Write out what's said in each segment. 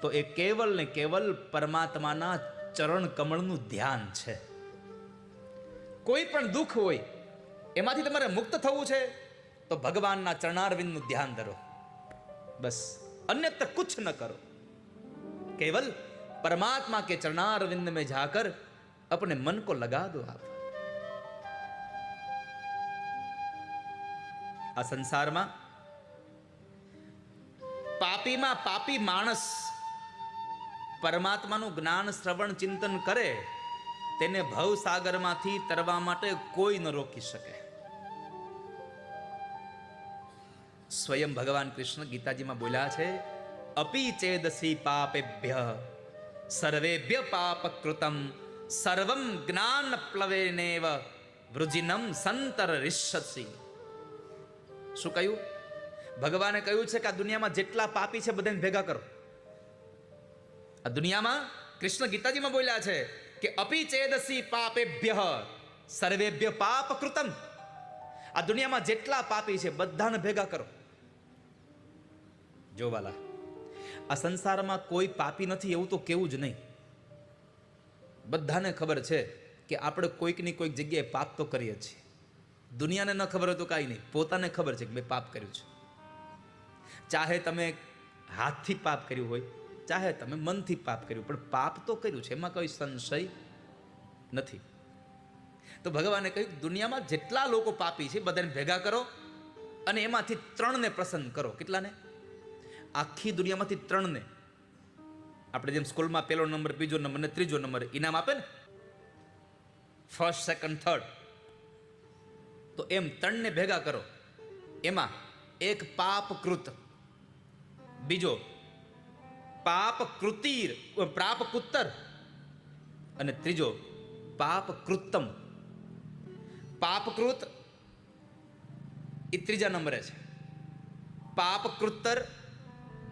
તો એ કેવલ ને કેવલ પરમાત્માના ચરણ કમળનું ધ્યાન છે. કોઈ પણ દુઃખ હોય એમાંથી તમારે મુક્ત થવું છે તો ભગવાનના ચરણારવિંદનું ધ્યાન ધરો, બસ, અન્યત્ર કુછ ન કરો. केवल परमात्मा के चरणारविंद में जाकर अपने मन को लगा दो आप. આ સંસારમાં પાપીમાં પાપી માણસ પરમાત્માનું જ્ઞાન શ્રવણ ચિંતન કરે તેને ભવસાગરમાંથી તરવા માટે કોઈ ન રોકી શકે. સ્વયં ભગવાન કૃષ્ણ ગીતાજીમાં બોલ્યા છે, અપી ચેદસી પાપેભ્ય સર્વેભ્ય પાપકૃતમ સર્વમ જ્ઞાન પ્લવેનેવ વૃજિનમ સંતર રિષ્યસી. શું કહ્યું? ભગવાને કહ્યું છે કે આ દુનિયામાં જેટલા પાપી છે બધાને ભેગા કરો. આ દુનિયામાં કૃષ્ણ ગીતાજીમાં બોલ્યા છે કે અપી ચેદસી પાપેભ્ય સર્વેભ્ય પાપકૃતમ. આ દુનિયામાં જેટલા પાપી છે બધાને ભેગા કરો. જો વાલા, આ સંસારમાં કોઈ પાપી નથી એવું તો કેવું જ નહીં. બધાને ખબર છે કે આપણે કોઈકની કોઈક જગ્યાએ પાપ તો કરીએ છીએ. દુનિયાને ન ખબર હોય તો કાંઈ નહીં, પોતાને ખબર છે કે મેં પાપ કર્યું છે. ચાહે તમે હાથથી પાપ કર્યું હોય, ચાહે તમે મનથી પાપ કર્યું, પણ પાપ તો કર્યું છે, એમાં કોઈ સંશય નથી. તો ભગવાને કહ્યું દુનિયામાં જેટલા લોકો પાપી છે બધાને ભેગા કરો અને એમાંથી 3ને પસંદ કરો. કેટલાને? આખી દુનિયામાંથી 3ને. આપણે જેમ સ્કૂલમાં પહેલો નંબર, બીજો નંબર ને ત્રીજો નંબર ઇનામ આપે ને, ફર્સ્ટ, સેકન્ડ, થર્ડ, તો એમ 3ને ભેગા કરો. એમાં એક પાપકૃત, બીજો પાપકુત્તર અને ત્રીજો પાપકૃતમ. પાપકૃત એ ત્રીજા નંબરે છે, પાપકૃત્તર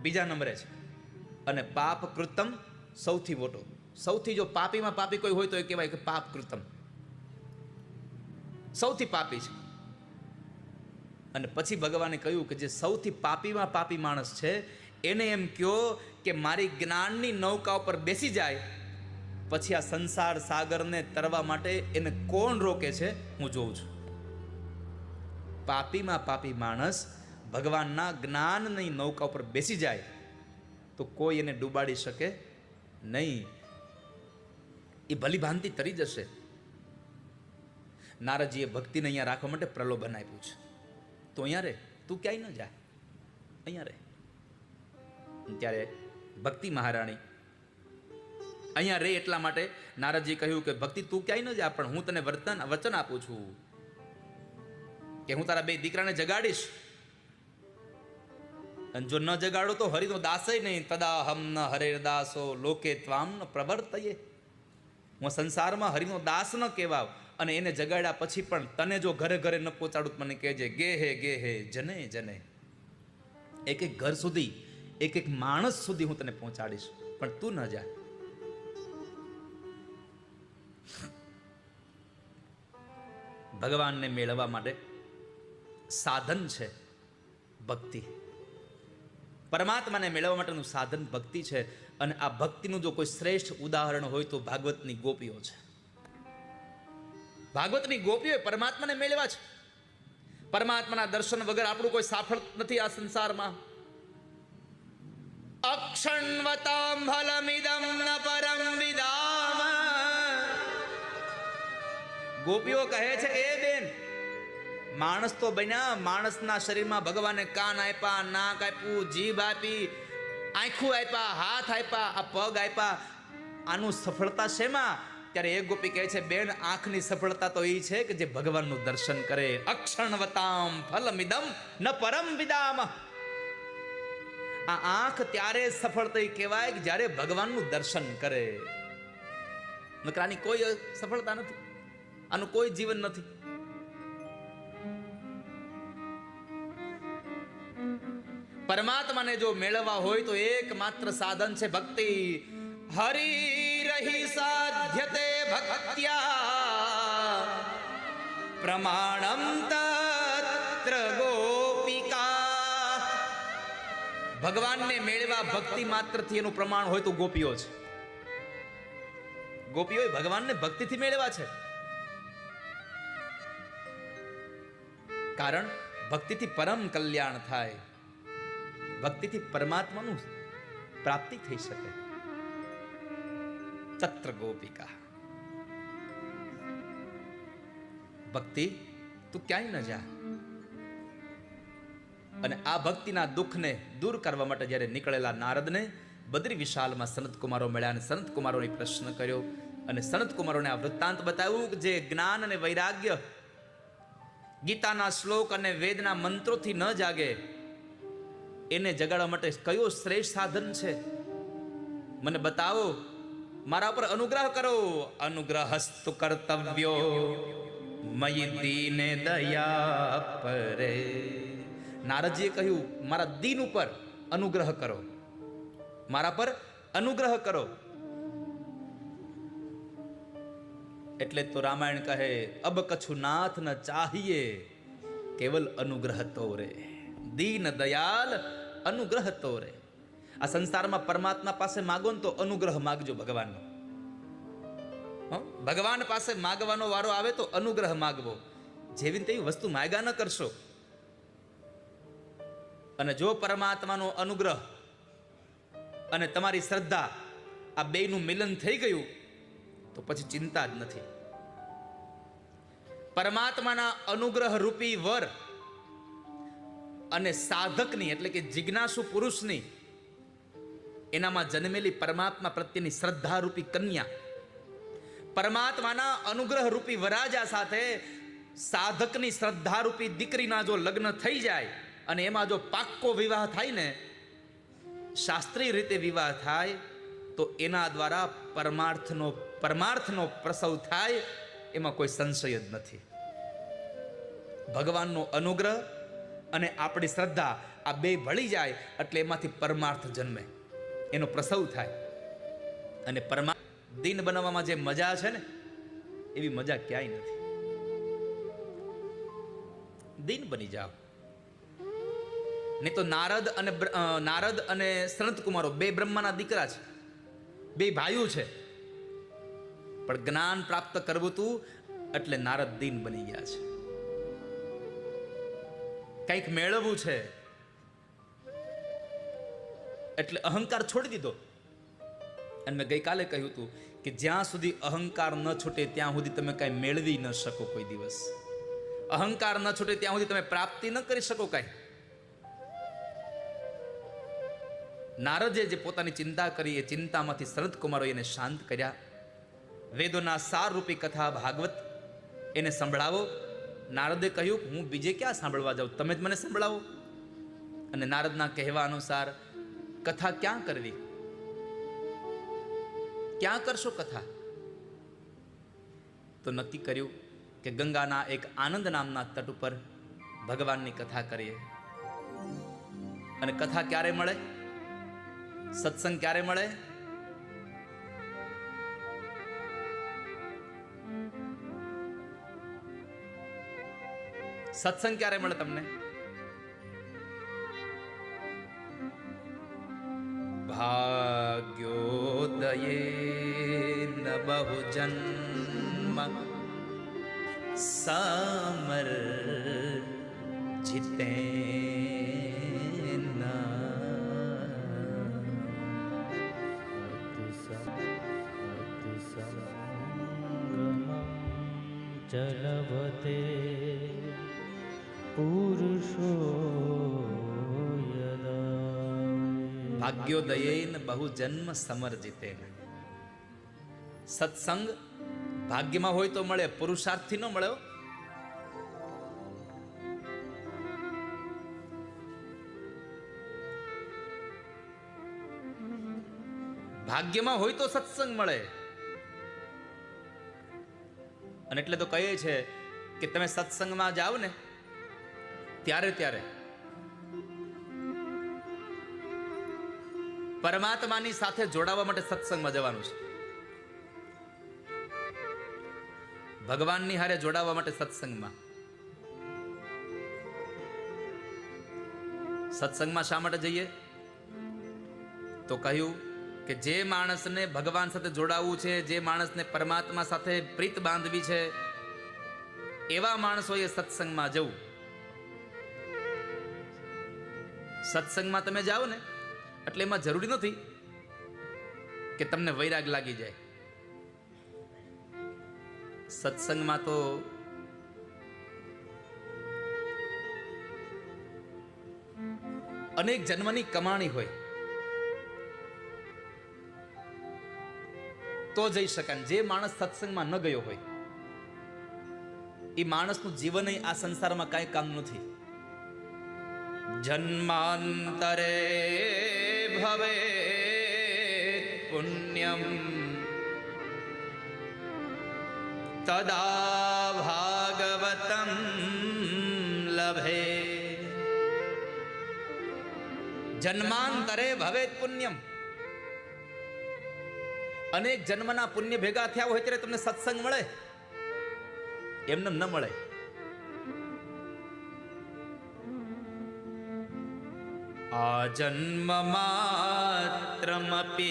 બીજા નંબરે છે અને પાપકૃતમ સૌથી મોટો. સૌથી જો પાપીમાં પાપી કોઈ હોય તો એ કહેવાય કે પાપકૃતમ, સૌથી પાપી છે. અને પછી ભગવાને કહ્યું કે જે સૌથી પાપીમાં પાપી માણસ છે એને એમ કહો કે મારી જ્ઞાનની નૌકા ઉપર બેસી જાય, પછી આ સંસાર સાગરને તરવા માટે એને કોણ રોકે છે હું જોઉં છું. પાપીમાં પાપી માણસ ભગવાનના જ્ઞાનની નૌકા ઉપર બેસી જાય તો કોઈ એને ડૂબાડી શકે નહીં. એ ભલી ભાંતિ તરી જશે. નારદજીએ ભક્તિને અહીંયા રાખવા માટે પ્રલોભન આપ્યું છે. તો અહીંયા રે, તું ક્યાંય ન જા, અહીંયા રે. ત્યારે ભક્તિ મહારાણી અહીંયા રે એટલા માટે નારદજી કહ્યું કે ભક્તિ તું ક્યાંય ન જા, પણ હું તને વચન આપું છું કે હું તારા 2 દીકરાને જગાડીશ. અને જો ન જગાડો તો હરિનો દાસય નહીં. તદા હમ ન હરેર દાસો લોકે ત્વામ ન પ્રવર્તયે. હું સંસારમાં હરિનો દાસ ન કહેવાવ અને એને જગાડ્યા પછી પણ તને જો ઘરે ઘરે ન પહોંચાડું મને કહેજે ગે હે જને જને. એક એક ઘર સુધી, એક એક માણસ સુધી હું તને પહોંચાડીશ, પણ તું ન જા. ભગવાનને મેળવવા માટે સાધન છે ભક્તિ. પરમાત્માને મેળવવા માટેનું સાધન ભક્તિ છે. અને આ ભક્તિનું જો કોઈ શ્રેષ્ઠ ઉદાહરણ હોય તો ભાગવતની ગોપીઓ છે. ભાગવતની ગોપીઓ પરમાત્માને મેળવ્યા છે. પરમાત્માના દર્શન વગર આપણું કોઈ સફળ નથી આ સંસારમાં. અક્ષણવતામ ફલમિદમ ન પરમ વિદામ. ગોપીઓ કહે છે કે એ બેન, માણસ તો બન્યા, માણસના શરીરમાં ભગવાને કાન આપ્યા, નાક આપ્યું, જીભ આપી, આંખું આપ્યા, હાથ આપ્યા, આ પગ આપ્યા, આનું સફળતા શેમાં? ત્યારે એક ગોપી કહે છે બેન, આંખની સફળતા તો એ છે કે જે ભગવાનનું દર્શન કરે. અક્ષણવતામ ફલમિદમ ન પરમ વિદામ. આ આંખ ત્યારે સફળ થઈ કહેવાય કે જ્યારે ભગવાનનું દર્શન કરે. નકર આની કોઈ સફળતા નથી, આનું કોઈ જીવન નથી. પરમાત્માને જો મેળવવા હોય તો એકમાત્ર સાધન છે ભક્તિ. હરિ રહી સાધ્યતે ભક્ત્યા પ્રમાણમ તત્ર ગોપિકા. ભગવાનને મેળવા ભક્તિ માત્રથી એનું પ્રમાણ હોય તો ગોપીઓ છે. ગોપીઓ ભગવાનને ભક્તિથી મેળવા છે. કારણ ભક્તિથી પરમ કલ્યાણ થાય, ભક્તિથી પરમાત્માનું પ્રાપ્તિ થઈ શકે. તત્ર ગોપિકા, ભક્તિ તું ક્યાંય ન જા. અને આ ભક્તિના દુઃખને દૂર કરવા માટે જ્યારે નીકળેલા નારદને બદ્રી વિશાલમાં સનત કુમારો મળ્યા અને સનત કુમારોને પ્રશ્ન કર્યો અને સનત કુમારોને આ વૃત્તાંત બતાવ્યું કે જે જ્ઞાન અને વૈરાગ્ય ગીતાના શ્લોક અને વેદના મંત્રોથી ન જાગે એને જગાડવા માટે કયો શ્રેષ્ઠ સાધન છે મને બતાવો, મારા પર અનુગ્રહ કરો. અનુગ્રહસ્તુ કર્તવ્યો મયિ દીને દયા પરે. નારદજીએ કહ્યું મારા દીન ઉપર અનુગ્રહ કરો, મારા પર અનુગ્રહ કરો. એટલે તો રામાયણ કહે અબ કछु નાથ ન ચાહીએ કેવલ અનુગ્રહ તો રે. દીન દયાલ અનુગ્રહ તો રે. આ સંસારમાં પરમાત્મા પાસે માગો ને તો અનુગ્રહ માગજો ભગવાનનો. ભગવાન પાસે માગવાનો વારો આવે તો અનુગ્રહ માગવો. જેવી તેવી વસ્તુ માગ્યા ન કરશો. અને જો પરમાત્માનો અનુગ્રહ અને તમારી શ્રદ્ધા આ બેયનું મિલન થઈ ગયું તો પછી ચિંતા જ નથી. પરમાત્માના અનુગ્રહ રૂપી વર અને સાધકની એટલે કે જિજ્ઞાસુ પુરુષની એનામાં જન્મેલી પરમાત્મા પ્રત્યેની શ્રદ્ધા રૂપી કન્યા, પરમાત્માના અનુગ્રહ રૂપી વરાજા સાથે સાધકની શ્રદ્ધા રૂપી દીકરીના જો લગ્ન થઈ જાય અને એમાં જો પાક્કો વિવાહ થાય ને, શાસ્ત્રીય રીતે વિવાહ થાય તો એના દ્વારા પરમાર્થનો પ્રસવ થાય, એમાં કોઈ સંશય જ નથી. ભગવાનનો અનુગ્રહ અને આપણી શ્રદ્ધા આ બે ભળી જાય એટલે એમાંથી પરમાર્થ જન્મે, એનો પ્રસવ થાય. અને પરમાર્થ દીન બનાવવામાં જે મજા છે ને એવી મજા ક્યાંય નથી. દીન બની જાઓ. નહીં તો નારદ અને સનત કુમારો બે બ્રહ્માના દીકરા છે, બે ભાઈઓ છે, પણ જ્ઞાન પ્રાપ્ત કરવું તું એટલે નારદ દીન બની ગયા છે. કંઈક મેળવવું છે એટલે અહંકાર છોડી દીધો. અને મેં ગઈકાલે કહ્યું હતું કે જ્યાં સુધી અહંકાર ન છૂટે ત્યાં સુધી તમે કઈ મેળવી ન શકો. કોઈ દિવસ અહંકાર ન છૂટે ત્યાં સુધી તમે પ્રાપ્તિ ન કરી શકો કઈ. નારદે જે પોતાની ચિંતા કરી એ ચિંતામાંથી સનત કુમારો એને શાંત કર્યા. વેદોના સાર રૂપી કથા ભાગવત એને સંભળાવો. નારદે કહ્યું હું બીજે ક્યાં સાંભળવા જાઉં, તમે જ મને સંભળાવો. અને નારદના કહેવા અનુસાર કથા ક્યાં કરવી, ક્યાં કરશો કથા? તો નક્કી કર્યું કે ગંગાના એક આનંદ નામના તટ ઉપર ભગવાનની કથા કરીએ. અને કથા ક્યારે મળે, સત્સંગ ક્યારે મળે? સત્સંગ ક્યારે મળે તમને? ભાગ્યોદયે ન બહુ જન્મ સમર જીતે ચલવતે પુરુષો ભાગ્યોદયેન બહુ જન્મ સમર્જિતેન. સત્સંગ ભાગ્યમાં હોય તો મળે, પુરુષાર્થથી ન મળે. ભાગ્યમાં હોય તો સત્સંગ મળે. અને એટલે તો કહે છે કે તમે સત્સંગમાં જાઓ ને ત્યારે પરમાત્માની સાથે જોડાવા માટે સત્સંગમાં જવાનું છે. ભગવાનની હારે જોડાવા માટે સત્સંગમાં. સત્સંગમાં શા માટે જઈએ? તો કહ્યું કે જે માણસને ભગવાન સાથે જોડાવવું છે, જે માણસને પરમાત્મા સાથે પ્રીત બાંધવી છે, એવા માણસોએ સત્સંગમાં જવું. સત્સંગમાં તમે જાઓ ને એટલે એમાં જરૂરી નથી કે તમને વૈરાગ લાગી જાય. સત્સંગમાં તો અનેક જન્મની કમાણી હોય તો જઈ શકાય. જે માણસ સત્સંગમાં ન ગયો હોય એ માણસનું જીવન આ સંસારમાં કાંઈ કામ નથી. જન્માંતરે ભવે પુણ્યમ તદા ભાગવતમ લભે. જન્માંતરે ભવે પુણ્યમ. અનેક જન્મના પુણ્ય ભેગા થયા હોય ત્યારે તમને સત્સંગ મળે, એમને ન મળે. આ જન્મ માત્રમપી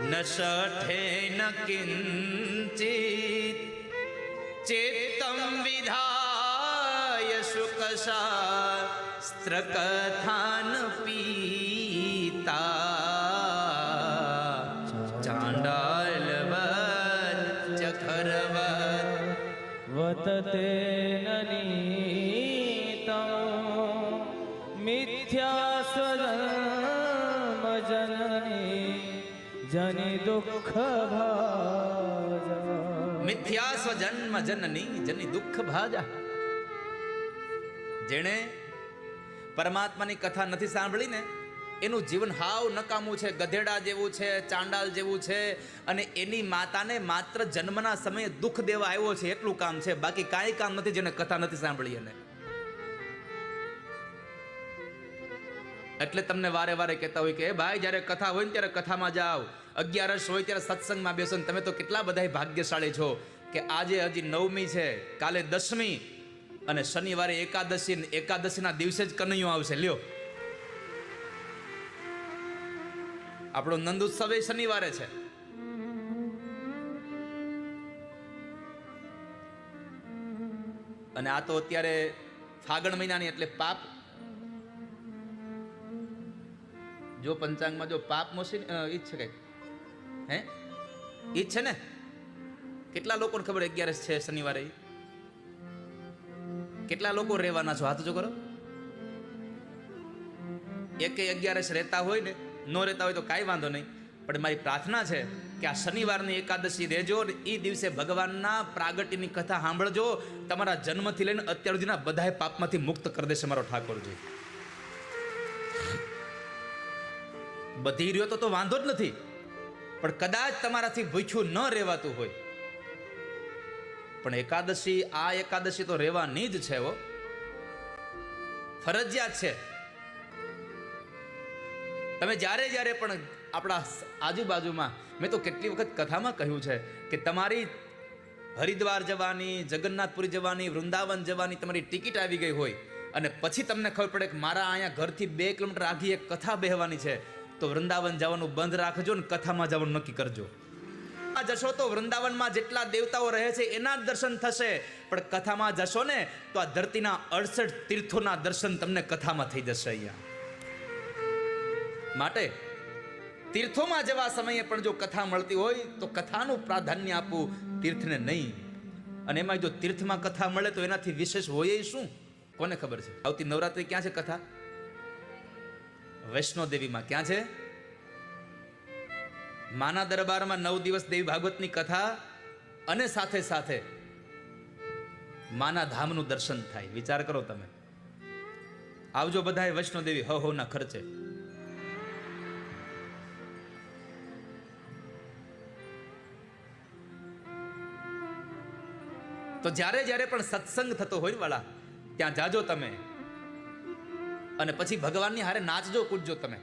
ન શઠે ન કિંચિત ચેતમ વિધાય શુકશાસ્ત્ર કથાન પીતા ચાંડાલવત ચખરવત વતતે નીતમ મિથ્યા સ્વજન્મ જનની જની દુઃખ ભાજા. મિથ્યા સ્વજન્મ જનની જની દુઃખ ભાજા. જેણે પરમાત્માની કથા નથી સાંભળી ને એનું જીવન હાવ નકામું છે, ગધેડા જેવું છે, ચાંડાલ જેવું છે. અને એની માતાને માત્ર જન્મના સમયે દુઃખ દેવા આવ્યો છે એટલું કામ છે, બાકી કાંઈ કામ નથી જેને કથા નથી સાંભળી. એને એટલે તમને વારે વારે કહેતા હોય કે ભાઈ જ્યારે કથા હોય ને ત્યારે કથામાં જાઓ, 11 હોય ત્યારે સત્સંગમાં બેસો. ને તમે તો કેટલા બધા ભાગ્યશાળી છો કે આજે હજી 9મી છે, કાલે 10મી અને શનિવારે એકાદશી. એકાદશીના દિવસે જ કનૈયો આવશે. લ્યો, આપણો નંદ ઉત્સવ એ શનિવારે છે. અને આ તો અત્યારે ફાગણ મહિનાની એટલે પાપ. જો પંચાંગમાં જો પાપ મોસી ઈ છે કઈ હે ઈ છે ને. કેટલા લોકોને ખબર 11 છે શનિવારે? કેટલા લોકો રહેવાના છો? હાથ જો કરો. એકે 11 રહેતા હોય ને, ન રહેતા હોય તો કાંઈ વાંધો નહીં, પણ મારી પ્રાર્થના છે કે આ શનિવારની એકાદશી રહેજો. એ દિવસે ભગવાનના પ્રાગટ્યની કથા સાંભળજો. તમારા જન્મથી લઈને અત્યાર સુધીના બધા પાપમાંથી મુક્ત કરી દેશે મારો ઠાકોરજી. બધી રહ્યો તો વાંધો જ નથી, પણ કદાચ તમારાથી ભૂખ્યું ન રહેવાતું હોય, પણ એકાદશી, આ એકાદશી તો રહેવાની જ છે. ફરજિયાત છે. તમે જ્યારે જ્યારે પણ આપણા આજુબાજુમાં, મેં તો કેટલી વખત કથામાં કહ્યું છે કે તમારી હરિદ્વાર જવાની, જગન્નાથપુરી જવાની, વૃંદાવન જવાની તમારી ટિકિટ આવી ગઈ હોય અને પછી તમને ખબર પડે કે મારા અહીંયા ઘરથી 2 કિલોમીટર આગી એક કથા બેહવાની છે, તો વૃંદાવન જવાનું બંધ રાખજો ને કથામાં જવાનું નક્કી કરજો. આ જશો તો વૃંદાવનમાં જેટલા દેવતાઓ રહે છે એના જ દર્શન થશે, પણ કથામાં જશો ને તો આ ધરતીના 68 તીર્થોના દર્શન તમને કથામાં થઈ જશે. અહીંયા માટે તીર્થોમાં જવા સમયે પણ જો કથા મળતી હોય તો કથાનું પ્રાધાન્ય આપવું, તીર્થને નહીં. અને એમાં જો તીર્થમાં કથા મળે તો એનાથી વિશેષ હોય શું? કોને ખબર છે? આવતી નવરાત્રી ક્યાં છે કથા? વૈષ્ણોદેવીમાં. ક્યાં છે? માના દરબારમાં 9 દિવસ દેવી ભાગવતની કથા અને સાથે સાથે માના ધામનું દર્શન થાય. વિચાર કરો તમે. આવજો બધાએ વૈષ્ણોદેવી હો ના ખર્ચે. તો જ્યારે જ્યારે પણ સત્સંગ થતો હોય વાળા, ત્યાં જાજો તમે અને પછી ભગવાનની હારે નાચજો, કૂદજો તમે.